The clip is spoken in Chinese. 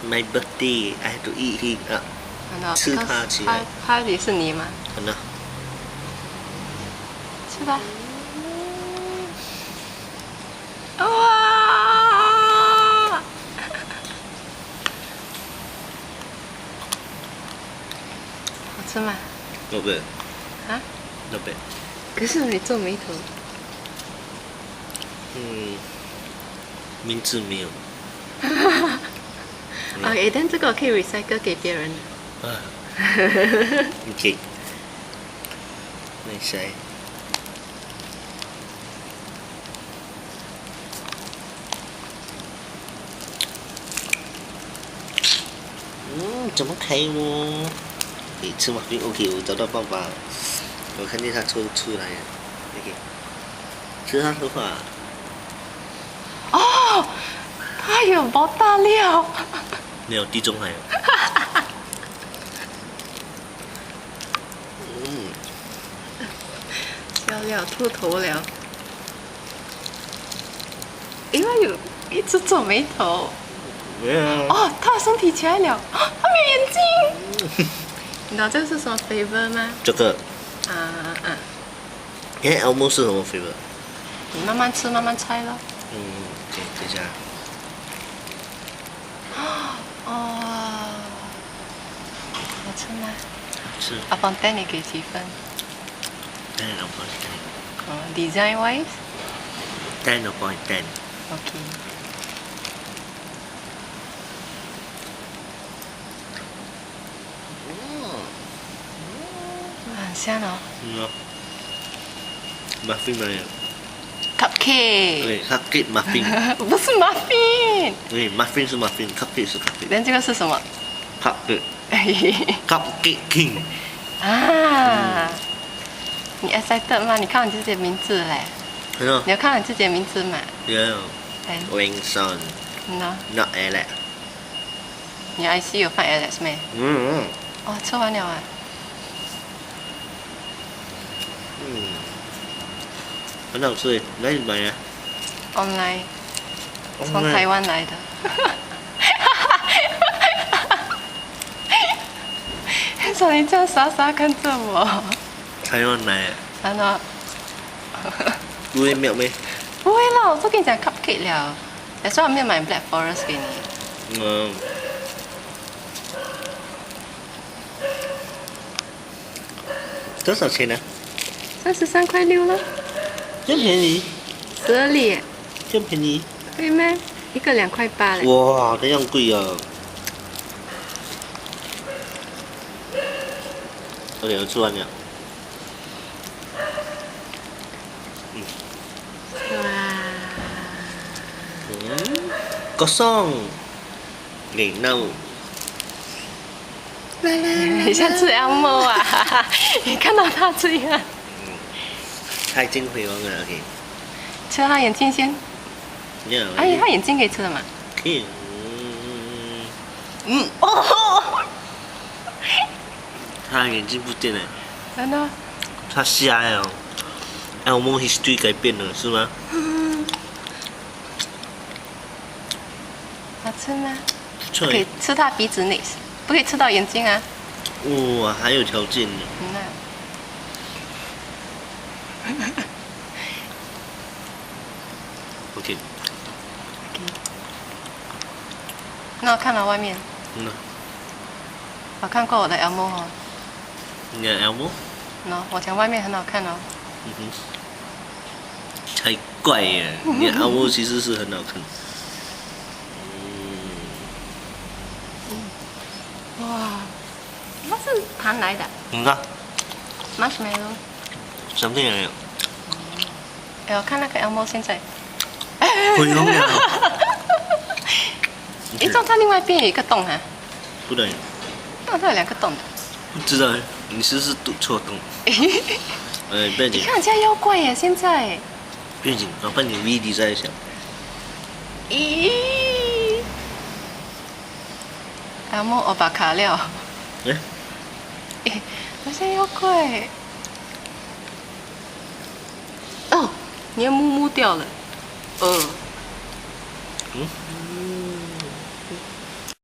My birthday, I have to eat it 啊。吃它起来。Party 是你吗？好呢。吃吧。哇！好吃吗 ？Not bad。啊 ？Not bad。可是你皱眉头。名字没有。OK， 但这个可以 recycle 给别人。OK。没谁。怎么开哦？你吃马芬 OK， 我找到办法。我看见它抽出来了 ，OK。吃它头发。哦，它有包大料。没有，地中海。笑料秃头了，因为有一直皱眉头。没有啊。哦，他的身体起来了，他没有眼睛。你知道这个是什么 flavor 吗？这个。Elmo 是什么 flavor？ 你慢慢吃，慢慢猜咯。OK， 等一下。哦，好吃吗？是。阿邦带你给几分10 upon 10。Design wise？ 10 upon 10。OK。很香哦。muffin 没有。Cupcake。对 ，cupcake muffin。不是 muffin。对 ，muffin 是 muffin，cupcake 是 cupcake。那这个是什么 ？cupcake king。你 excited 吗？你看你自己的名字嘞。你有看到你自己的名字吗？有。Wingson。Not Alex。你 IC 有放 Alex 没？哦，吃完了啊。很好吃，哪里买啊 ？Online。从台湾来的。为什么你这样傻傻看着我？台湾来的。真的。不会秒没？不会啦，我都跟你讲 cupcake 了。所以我没有买 Black Forest 给你。多少钱呢？33.6块了。这么便宜？12粒。这么便宜？对吗？一个2.8块嘞。哇，这样贵啊！OK， 我吃完了。có xong。给 no。你像吃 Elmo 啊！你看到他这样。他已经回完了 ，OK。吃他眼睛先。哎，他眼睛可以吃的吗？可以。他眼睛不见了。真的？他瞎了。Elmo history 改变了，是吗？好吃吗？不错。可以吃他鼻子内，不可以吃到眼睛啊。哇，还有条件呢。OK。那我看到外面。我看过我的 Elmo 哦。你的 Elmo？ 我讲外面很好看哦。才怪耶！你的 Elmo 其实是很好看。哇，它是盘来的。Marshmallow。什么也有。哎，我看那个 Elmo 现在。毁容了。诶，它另外一边有一个洞啊。不对。它有2个洞的。不知道，你是不是读错洞？不要紧。你看人家妖怪耶，现在。不要紧，我帮你 V design 一下。咦 ，Elmo 欧巴卡料。好像妖怪。哦，你的木木掉了。